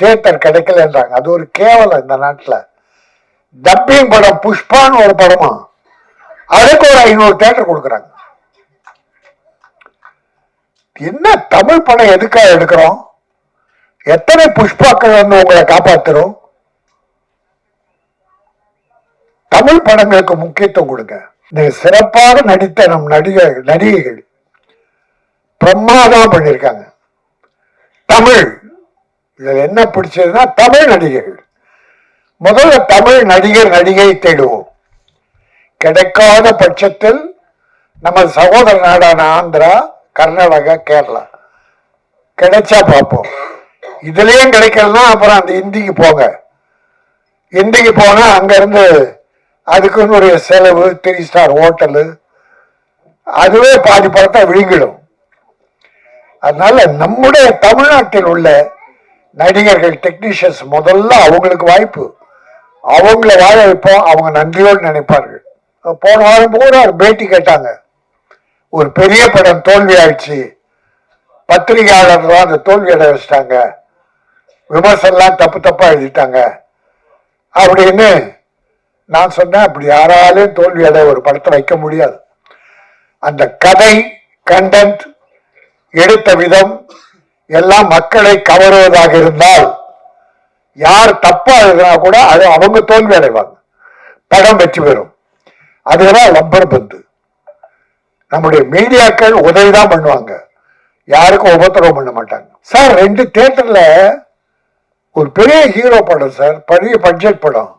Theatre கிடைக்கலன்றாங்க. அது ஒரு கேவலம் இந்த நாட்டில். டப்பிங் படம் புஷ்பான்னு ஒரு படமா, அதுக்கு ஒரு 500 தியேட்டர் கொடுக்குறாங்க. என்ன தமிழ் படம் எதுக்காக எடுக்கிறோம்? எத்தனை புஷ்பாக்கள் வந்து உங்களை காப்பாத்துறோம்? தமிழ் படங்களுக்கு முக்கியத்துவம் கொடுங்க. சிறப்பாக நடித்த நம் நடிகைகள் பிரமாதம் பண்ணியிருக்காங்க. தமிழ் இதுல என்ன பிடிச்சதுன்னா தமிழ் நடிகைகள். முதல்ல தமிழ் நடிகர் நடிகை தேடுவோம். கிடைக்காத பட்சத்தில் நம்ம சகோதர நாடான ஆந்திரா, கர்நாடகா, கேரளா கிடைச்சா பார்ப்போம். இதுலயும் கிடைக்கலன்னா அப்புறம் அந்த இந்திக்கு போங்க. இந்திக்கு போனா அங்க இருந்து அதுக்குன்னு ஒரு செலவு, 3 ஸ்டார் ஹோட்டலு, அதுவே பாதி படத்தை விழுங்கிடும். அதனால நம்முடைய தமிழ்நாட்டில் உள்ள நடிகர்கள், டெக்னீஷியன்ஸ் முதல்ல அவங்களுக்கு வாய்ப்பு, அவங்கள வாழ வைப்போம். அவங்க நன்றியோடு நினைப்பார்கள். போன வாரம் பூரா ஒரு பேட்டி கேட்டாங்க. ஒரு பெரிய படம் தோல்வி ஆயிடுச்சு, பத்திரிகையாளர் தான் அந்த தோல்வி அடைய வச்சிட்டாங்க, விமர்சனம் தப்பு தப்பா எழுதிட்டாங்க அப்படின்னு நான் சொன்னேன். அப்படி யாராலையும் தோல்வி அடைய ஒரு படத்தை வைக்க முடியாது. அந்த கதை, கண்டென்ட், எடுத்த விதம் எல்லாம் மக்களை கவருவதாக இருந்தால் யார் தப்பா எழுதினா கூட அது அவங்க தோல்வி அடைவாங்க, படம் வெற்றி பெறும். அதுதான் லப்பர் பந்து. நம்முடைய மீடியாக்கள் உதவிதான் பண்ணுவாங்க, யாருக்கும் உபத்திரவம் பண்ண மாட்டாங்க. சார் 2 தியேட்டர்ல ஒரு பெரிய ஹீரோ படம் சார், பெரிய பட்ஜெட் படம்,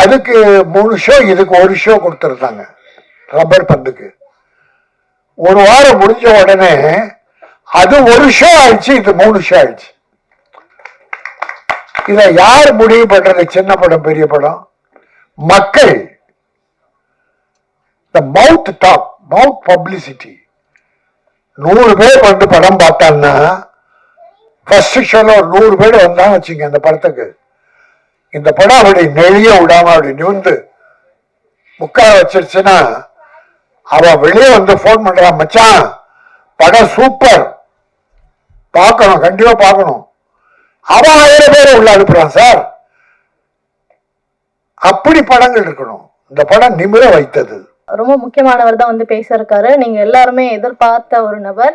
அதுக்கு 3 ஷோ, இதுக்கு 1 ஷோ கொடுத்துருந்தாங்க. ரப்பர் பந்துக்கு ஒரு வாரம் முடிஞ்ச உடனே அது 1 ஷோ ஆயிடுச்சு, இது 3 ஷோ ஆயிடுச்சு. இத யார் முடிவு பண்றது? சின்ன படம் பெரிய படம்? மக்கள். மவுத் டாக், மவுத் பப்ளிசிட்டி. 100 பேர் வந்து படம் பார்த்தான்னா ஃபர்ஸ்ட் ஷோல ஒரு 100 பேர் வந்தான்னு வச்சுங்க அந்த படத்துக்கு, இந்த படம் அப்படி நெளிய விடாம அப்படி நிமிந்து உட்கார வச்சிருச்சுன்னா அவன் வெளியே வந்து போன் பண்றான், மச்சான் படம் சூப்பர், பார்க்கணும், கண்டிப்பா பார்க்கணும். அவன் 1000 பேரை உள்ள அனுப்புறான் சார். அப்படி படங்கள் இருக்கணும். இந்த படம் நிமிர வைத்தது. ரொம்ப முக்கியமானவர் தான் வந்து பேச இருக்காரு. நீங்க எல்லாருமே எதிர்பார்த்த ஒரு நபர்.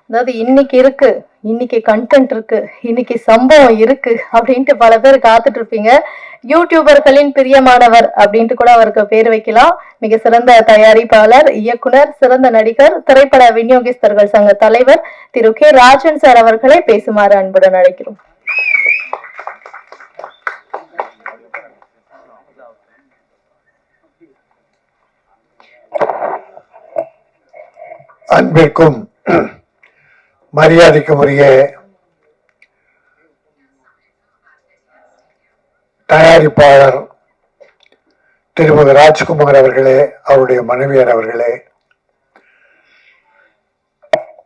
அதாவது இன்னைக்கு இருக்கு, இன்னைக்கு கண்டென்ட் இருக்கு, இன்னைக்கு சம்பவம் இருக்கு அப்படின்ட்டு பல பேர் காத்துட்டு இருப்பீங்க. யூடியூபர்களின் பிரியமானவர் அப்படின்ட்டு கூட அவருக்கு பேர் வைக்கலாம். மிக சிறந்த தயாரிப்பாளர், இயக்குனர், சிறந்த நடிகர், திரைப்பட விநியோகஸ்தர்கள் சங்க தலைவர் திரு கே ராஜன் சார் அவர்களை பேசுமாறு அன்புடன் அழைக்கிறோம். அன்பிற்கும் மரியாதைக்கும் உரிய தயாரிப்பாளர் திருமதி ராஜ்குமார் அவர்களே, அவருடைய மனைவியர் அவர்களே,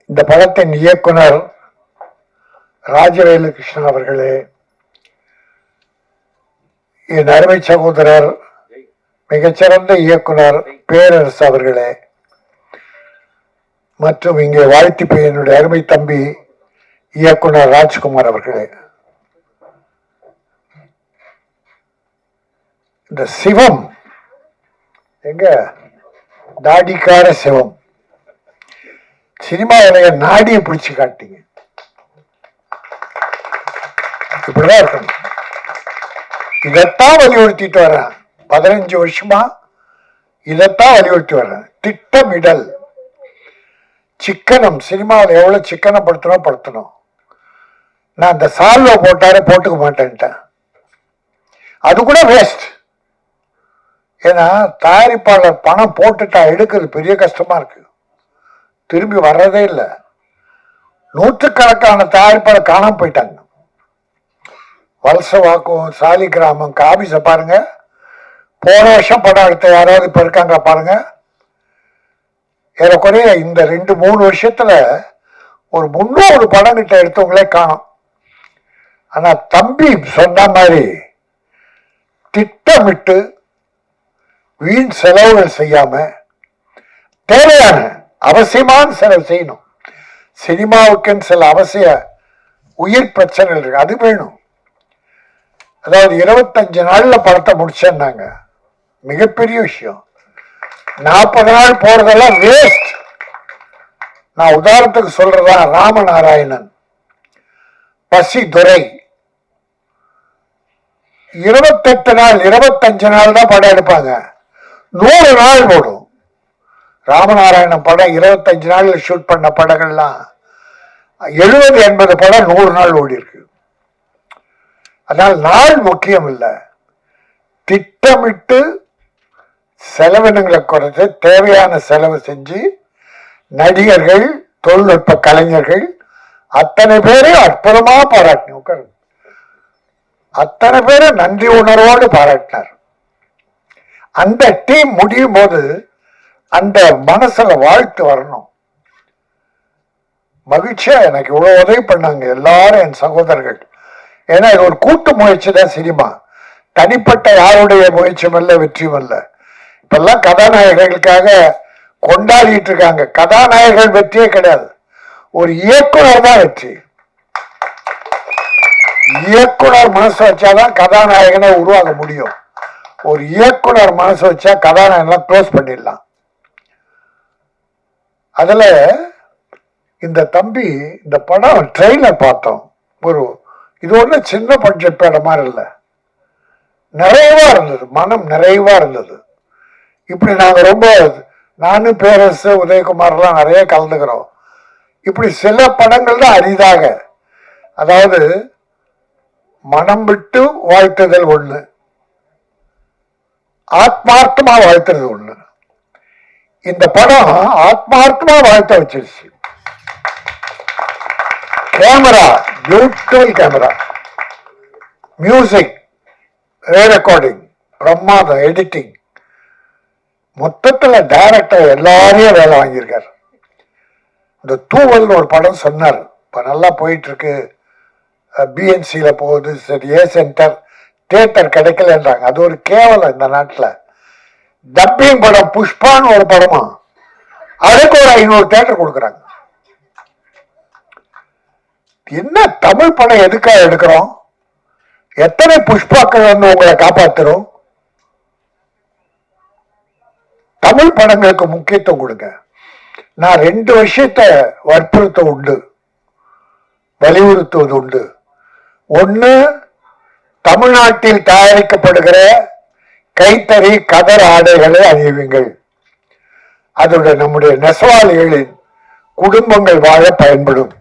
இந்த படத்தின் இயக்குனர் ராஜவேலு கிருஷ்ணன் அவர்களே, என் அருமை சகோதரர் மிகச்சிறந்த இயக்குனர் பேரரசு அவர்களே, மற்றும் இங்கே வாழ்த்தி என்னுடைய அருமை தம்பி இயக்குனர் ராஜ்குமார் அவர்களே, இந்த சிவம் எங்க தாடிக்கார சிவம் சினிமாவுடைய நாடியை பிடிச்சு காட்டிங்க. இப்படிதான் இருக்கணும். இதைத்தான் வலியுறுத்திட்டு வர்றேன். 15 வருஷமா இதைத்தான் வலியுறுத்தி வர்றேன். திட்டமிடல், சிக்கனம். சினிமாவில் எவ்வளவு சிக்கனம் படுத்தணும். நான் இந்த சால்வை போட்டாரே போட்டுக்க மாட்டேன்ட்டேன். அது கூட வேஸ்ட். ஏன்னா தயாரிப்பாளர் பணம் போட்டுட்டா எடுக்கிறது பெரிய கஷ்டமா இருக்கு, திரும்பி வர்றதே இல்லை. 100கணக்கான தயாரிப்பாளர் காணாம போயிட்டாங்க. வலசவாக்கம், சாலி கிராமம், காபிஸை பாருங்க. போன வருஷம் படம் எடுத்த யாராவது இப்ப இருக்காங்க பாருங்க. ஏறக்குறைய இந்த 2-3 வருஷத்துல ஒரு 300 படம் கிட்ட எடுத்தவங்களே காணும். ஆனா தம்பி சொன்ன மாதிரி திட்டமிட்டு வீண் செலவுகள் செய்யாம தேவையான அவசியமான செலவு செய்யணும். சினிமாவுக்குன்னு சில அவசிய உயிர் பிரச்சனைகள் இருக்கு, அது வேணும். அதாவது 25 நாள்ல படத்தை முடிச்சேன்னாங்க, மிகப்பெரிய விஷயம். 40 நாள் போறதெல்லாம் வேஸ்ட். நான் உதாரணத்துக்கு சொல்றதா, ராமநாராயணன், பசி துரை 28 நாள் 25 நாள் தான் படம் எடுப்பாங்க, 100 நாள் போடும். ராமநாராயணன் படம் 25 நாள்ல ஷூட் பண்ண படங்கள்லாம் 70-80 படம் 100 நாள் ஓடி இருக்கு. அதனால் நாள் முக்கியம் இல்லை, திட்டமிட்டு செலவினங்களை குறைத்து தேவையான செலவு செஞ்சு நடிகர்கள், தொழில்நுட்ப கலைஞர்கள் அத்தனை பேரையும் அற்புதமா பாராட்டினார். அத்தனை பேரும் நன்றி உணர்வோடு பாராட்டினார். அந்த டீம் முடியும் போது அந்த மனசுல வாழ்த்து வரணும். மகிழ்ச்சியா எனக்கு இவ்வளவு உதவி பண்ணாங்க எல்லாரும், என் சகோதரர்கள். ஏன்னா இது ஒரு கூட்டு முயற்சி தான் சினிமா, தனிப்பட்ட யாருடைய முயற்சியும் அல்ல, வெற்றியும் அல்ல. இப்பெல்லாம் கதாநாயகர்களுக்காக கொண்டாடிட்டு இருக்காங்க. கதாநாயகர்கள் வெற்றியே கிடையாது, ஒரு இயக்குனர் தான் வெற்றி. இயக்குனர் மனசு வச்சாதான் கதாநாயகனை உருவாக முடியும். ஒரு இயக்குனர் மனசு வச்சா கதாநாயகன் க்ளோஸ் பண்ணிடலாம். அதுல இந்த தம்பி, இந்த படம் ட்ரெயிலர் பார்த்தோம், ஒரு இது ஒண்ணு சின்ன பட்ஜெட் படம் மாதிரி இல்லை, நிறைவா இருந்தது, மனம் நிறைவா இருந்தது. இப்படி நாங்க ரொம்ப, நானும் பேரரசு உதயகுமார்லாம் நிறைய கலந்துக்கிறோம். இப்படி சில படங்கள் தான் அரிதாக, அதாவது மனம் விட்டு வாழ்த்துதல் ஒண்ணு, ஆத்மார்த்தமா வாழ்த்துறது ஒண்ணு. இந்த படம் ஆத்மார்த்தமா வாழ்த்த வச்சிருச்சு. Camera, beautiful camera, music, recording, பிரமாதம், எடிட்டிங், மொத்தத்துல டைரக்டர் எல்லாரையும் வேலை வாங்கியிருக்காரு. இந்த தூவல் ஒரு படம் சொன்னார், இப்ப நல்லா போயிட்டு இருக்கு, பிஎன்சியில போகுது, சரி ஏ சென்டர் தியேட்டர் கிடைக்கலன்றாங்க. அது ஒரு கேவலம் இந்த நாட்டில். டப்பிங் படம் புஷ்பான்னு ஒரு படமா, அதுக்கு ஒரு 500 தியேட்டர் கொடுக்குறாங்க. என்ன தமிழ் படம் எதுக்காக எடுக்கிறோம்? எத்தனை புஷ்பாக்கள் வந்து உங்களை காப்பாத்துறோம்? தமிழ் படங்களுக்கு முக்கியத்துவம் கொடுங்க. நான் 2 விஷயத்தை வற்புறுத்த உண்டு, வலியுறுத்துவது உண்டு. ஒண்ணு, தமிழ்நாட்டில் தயாரிக்கப்படுகிற கைத்தறி கதர் ஆடைகளை அணிவிங்கள். அதோட நம்முடைய நெசவாளிகளின் குடும்பங்கள் வாழ பயன்படும்.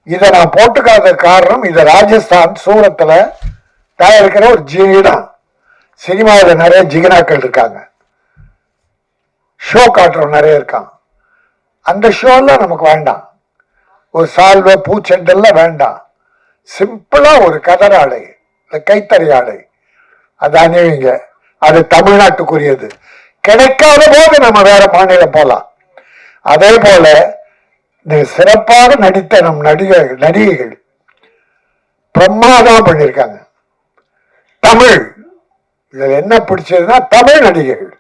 இதை நான் போட்டுக்காத காரணம், இது ராஜஸ்தான் சூரத்துல தயாரிக்கிற ஒரு ஜீனா. சினிமாவில் நிறைய ஜிகினாக்கள் இருக்காங்க, ஷோ காட்டுறோம் நிறைய இருக்காங்க. அந்த ஷோலாம் நமக்கு வேண்டாம், ஒரு சால்வை பூச்செண்டெல்லாம் வேண்டாம். சிம்பிளா ஒரு கதர் ஆடை, கைத்தறி ஆடை அது அணிவிங்க. அது தமிழ்நாட்டுக்குரியது. கிடைக்காத போது நம்ம வேற மாநிலம் போலாம். அதே போல சிறப்பாக நடித்த நம் நடிகைகள் பிரமாதமா பண்ணியிருக்காங்க. தமிழ், இதுல என்ன பிடிச்சதுன்னா தமிழ் நடிகைகள்.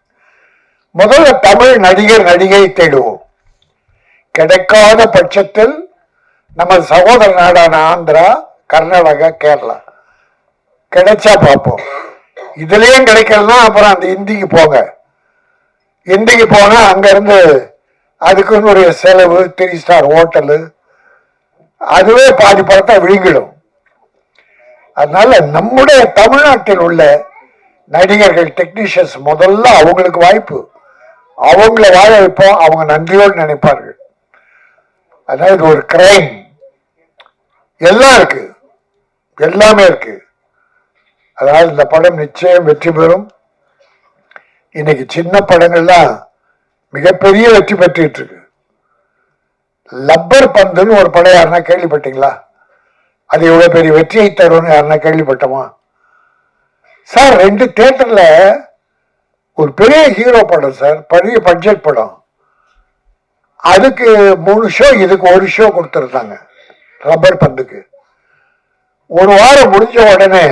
முதல்ல தமிழ் நடிகர் நடிகை தேடுவோம். கிடைக்காத பட்சத்தில் நம்ம சகோதர நாடான ஆந்திரா, கர்நாடகா, கேரளா கிடைச்சா பார்ப்போம். இதுலயும் கிடைக்கலன்னா அப்புறம் அந்த இந்திக்கு போங்க. இந்திக்கு போனா அங்க இருந்து அதுக்குன்னு ஒரு செலவு, 3 ஸ்டார் ஹோட்டலு, அதுவே பாதி படத்தை விழுங்கிடும். அதனால நம்முடைய தமிழ்நாட்டில் உள்ள நடிகர்கள், டெக்னீஷியன்ஸ் முதல்ல அவங்களுக்கு வாய்ப்பு, அவங்கள வாழ வைப்போம். அவங்க நன்றியோடு நினைப்பார்கள். அதனால இது ஒரு கிரைம். எல்லாம் இருக்கு, எல்லாமே இருக்கு. அதனால் இந்த படம் நிச்சயம் வெற்றி பெறும். இன்னைக்கு சின்ன படங்கள்லாம் மிகப்பெரிய வெற்றி பெற்றுட்டு இருக்கு. லப்பர் பந்துன்னு ஒரு படம் யாருன்னா கேள்விப்பட்டீங்களா? அது எவ்வளவு பெரிய வெற்றியை தரும்னு யாருன்னா கேள்விப்பட்டோமா சார்? 2 தியேட்டர்ல ஒரு பெரிய ஹீரோ படம் சார், பெரிய பட்ஜெட் படம். அதுக்கு 3 ஷோ, இதுக்கு 1 ஷோ கொடுத்துருந்தாங்க. ரப்பர் பந்துக்கு 1 வாரம் முடிஞ்ச உடனே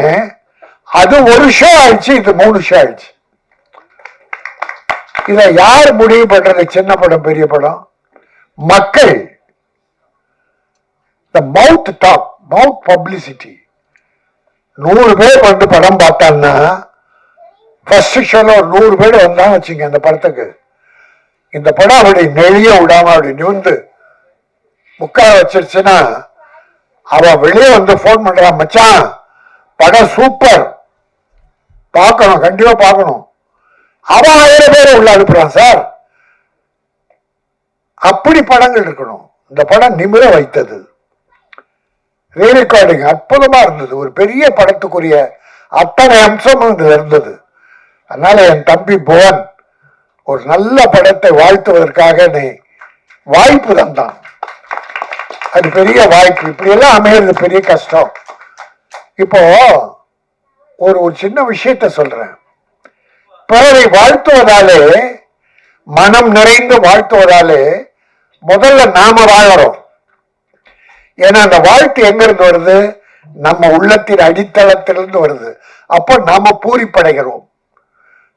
அது 1 ஷோ ஆயிடுச்சு, இது 3 ஷோ ஆயிடுச்சு. இத யார் முடிவு பண்றது? சின்ன படம் பெரிய படம்? மக்கள். The mouth talk. Mouth publicity. 100 பேர் வந்து படம் பார்த்தான்னா ஃபர்ஸ்ட் ஷோல ஒரு 100 பேர் வந்தான்னு வச்சுங்க அந்த படத்துக்கு, இந்த படம் அப்படி நெளிய விடாம அப்படி நிமிந்து முக்கால வச்சிருச்சுன்னா அவன் வெளியே வந்து போன் பண்றான், மச்சான் படம் சூப்பர், பார்க்கணும், கண்டிப்பா பார்க்கணும். அவன் 1000 பேரை உள்ள அனுப்புறான் சார். அப்படி படங்கள் இருக்கணும். இந்த படம் நிமிர வைத்தது, ரீரெக்கார்டிங் அற்புதமா இருந்தது. ஒரு பெரிய படத்துக்குரிய அத்தனை அம்சமும் இதுல இருந்தது. அதனால என் தம்பி புவன் ஒரு நல்ல படத்தை வாழ்த்துவதற்காக நீ வாய்ப்பு தந்தான். அது பெரிய வாய்ப்பு. இப்படி எல்லாம் அமையிறது பெரிய கஷ்டம். இப்போ ஒரு சின்ன விஷயத்த சொல்றேன். பிறரை வாழ்த்துவதாலே, மனம் நிறைந்து வாழ்த்துவதாலே முதல்ல நாம வாழறோம். ஏன்னா அந்த வாழ்த்து எங்க இருந்து வருது? நம்ம உள்ளத்தின் அடித்தளத்திலிருந்து வருது. அப்போ நாம பூரிப்படைகிறோம்,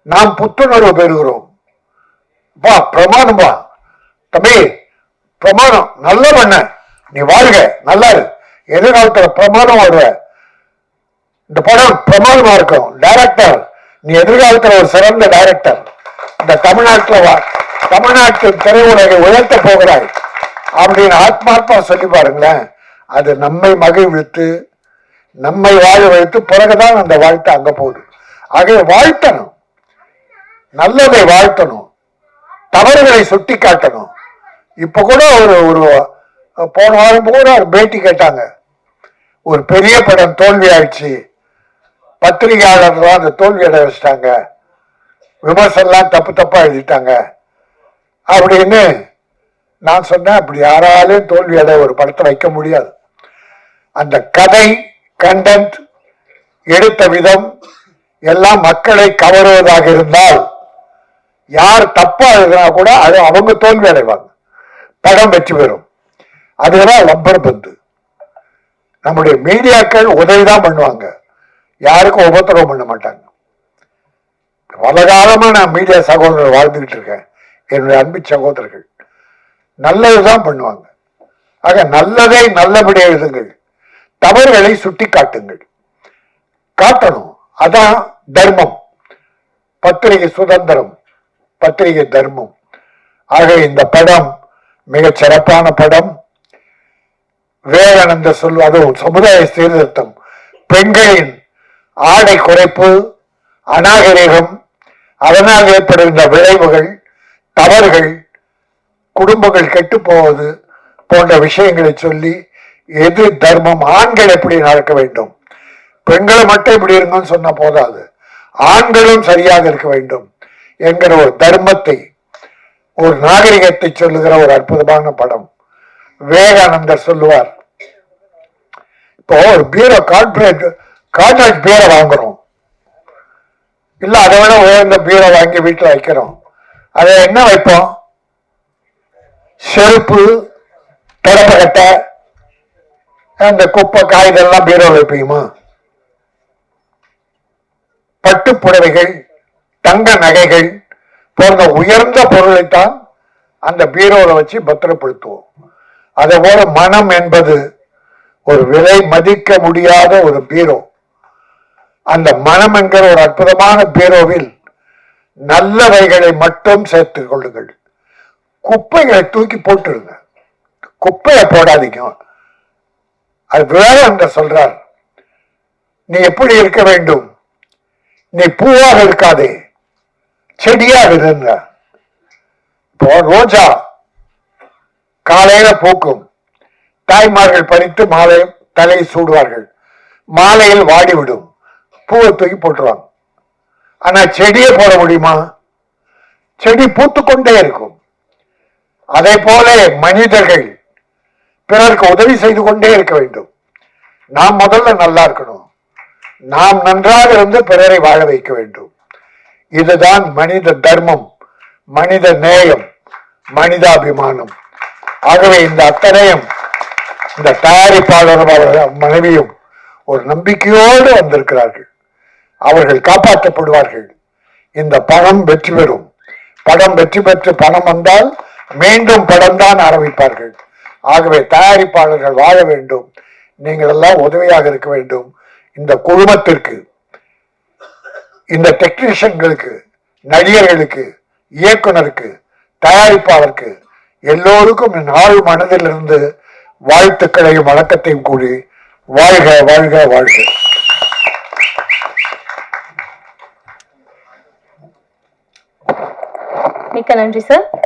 நாம் புத்துணர்வு பெறுகிறோம். வா பிரமாதம், வா தம்பி பிரமாதம், நல்ல பண்ண, நீ வாழ்க, நல்லா இரு, எதிர்காலத்துல பிரமாதம் வருவ, இந்த படம் பிரமாதமா இருக்கும், டைரக்டர் நீ எதிர்காலத்துல ஒரு சிறந்த டைரக்டர், இந்த தமிழ்நாட்டு திரையுலகை உயர்த்த போகிறாய் அப்படின்னு ஆத்மார்த்தமா சொல்லி பாருங்களேன். அது நம்மை மகிழ்வித்து, நம்மை வாழ வைத்து, பிறகுதான் அந்த வாழ்த்து அங்க போகுது. ஆகவே வாழ்த்தணும், நல்லதை வாழ்த்தணும், தவறுகளை சுட்டி காட்டணும். இப்ப கூட ஒரு போன வாரம் கூட ஒரு பேட்டி கேட்டாங்க, ஒரு பெரிய படம் தோல்வி ஆயிடுச்சு, பத்திரிகையாளர் தான் அந்த தோல்வி அடைய வச்சிட்டாங்க, விமர்சனம் தப்பா எழுதிட்டாங்க அப்படின்னு நான் சொன்னேன். அப்படி யாராலும் தோல்வி அடைய ஒரு படத்தை வைக்க முடியாது. அந்த கதை, கண்டென்ட், எடுத்த விதம் எல்லாம் மக்களை கவருவதாக இருந்தால் யார் தப்பா எழுதினா கூட அது அவங்க தோல்வி அடைவாங்க, படம் வெற்றி பெறும். அதுதான் லப்பர் பந்து. நம்முடைய மீடியாக்கள் உதவிதான் பண்ணுவாங்க, யாருக்கும் உபத்திரவம் பண்ண மாட்டாங்க. பல காலமா நான் மீடியா சகோதரர் வாழ்ந்துகிட்டு இருக்கேன். என்னுடைய அன்பு சகோதரர்கள் நல்லதுதான் பண்ணுவாங்க. ஆக நல்லதை நல்லபடியாக எழுதுங்கள், தவறுகளை சுட்டி காட்டுங்கள், காட்டணும். அதான் தர்மம், பத்திரிகை சுதந்திரம், பத்திரிகை தர்மம். ஆக இந்த படம் மிகச் சிறப்பான படம். விவேகானந்த அதுவும் சமுதாய சீர்திருத்தம், பெண்களின் ஆடை குறைப்பு, அநாகரிகம், அதனால் ஏற்படுகின்ற விளைவுகள், தவறுகள், குடும்பங்கள் கெட்டு போவது போன்ற விஷயங்களை சொல்லி எது தர்மம், ஆண்கள் எப்படி நடக்க வேண்டும், பெண்களை மட்டும் இப்படி இருங்கன்னு சொன்ன போதாது, ஆண்களும் சரியாக இருக்க வேண்டும் என்கிற ஒரு தர்மத்தை, ஒரு நாகரிகத்தை சொல்லுகிற ஒரு அற்புதமான படம். விவேகானந்தர் சொல்லுவார், இப்போ ஒரு பீரோ கார்பரேட் பீரோ வாங்குறோம், இல்ல அதை விட உயர்ந்த பீரோ வாங்கி வீட்டில் வைக்கிறோம். அதை என்ன வைப்போம்? செருப்பு, தொடப்பக்கட்டை, அந்த குப்பை காய்கறிலாம் பீரோ வைப்பீங்கம்மா? பட்டு புடவைகள், தங்க நகைகள் போன்ற உயர்ந்த பொருளைத்தான் அந்த பீரோவில் வச்சு பத்திரப்படுத்துவோம். அதே போல மனம் என்பது ஒரு விலை மதிக்க முடியாத ஒரு பீரோ. அந்த மனம் என்கிற ஒரு அற்புதமான பீரோவில் நல்லவைகளை மட்டும் சேர்த்துக் கொள்ளுங்கள், குப்பைகளை தூக்கி போட்டுருங்க, குப்பையை போடாதீங்க. அது விவேகானந்தர் சொல்றார், நீ எப்படி இருக்க வேண்டும்? நீ பூவாக இருக்காதே, செடியாக இருங்க. இப்போ ரோஜா காலையில பூக்கும், தாய்மார்கள் பறித்து மாலை தலையை சூடுவார்கள், மாலையில் வாடிவிடும், பூவை தூக்கி போட்டுருவாங்க. ஆனா செடியை போட முடியுமா? செடி பூத்துக்கொண்டே இருக்கும். அதே போல மனிதர்கள் பிறருக்கு உதவி செய்து கொண்டே இருக்க வேண்டும். நாம் முதல்ல நல்லா இருக்கணும், நாம் நன்றாக இருந்து பிறரை வாழ வைக்க வேண்டும். இதுதான் மனித தர்மம், மனித நேயம், மனிதாபிமானம். ஆகவே இந்த அத்தனையும் இந்த தயாரிப்பாளரும் மனைவியும் ஒரு நம்பிக்கையோடு வந்திருக்கிறார்கள். அவர்கள் காப்பாற்றப்படுவார்கள். இந்த படம் வெற்றி பெறும். படம் வெற்றி பெற்று பணம் வந்தால் மீண்டும் படம் தான் ஆரம்பிப்பார்கள். ஆகவே தயாரிப்பாளர்கள் வாழ வேண்டும், நீங்கள் எல்லாம் உதவியாக இருக்க வேண்டும். இந்த குழுமத்திற்கு, இந்த டெக்னீஷியன்களுக்கு, நடிகர்களுக்கு, இயக்குனருக்கு, தயாரிப்பாளருக்கு எல்லோருக்கும் என் ஆழ் மனதிலிருந்து வாழ்த்துக்களையும் வணக்கத்தையும் கூறி வாழ்க வாழ்க வாழ்க. மிக்க நன்றி சார்.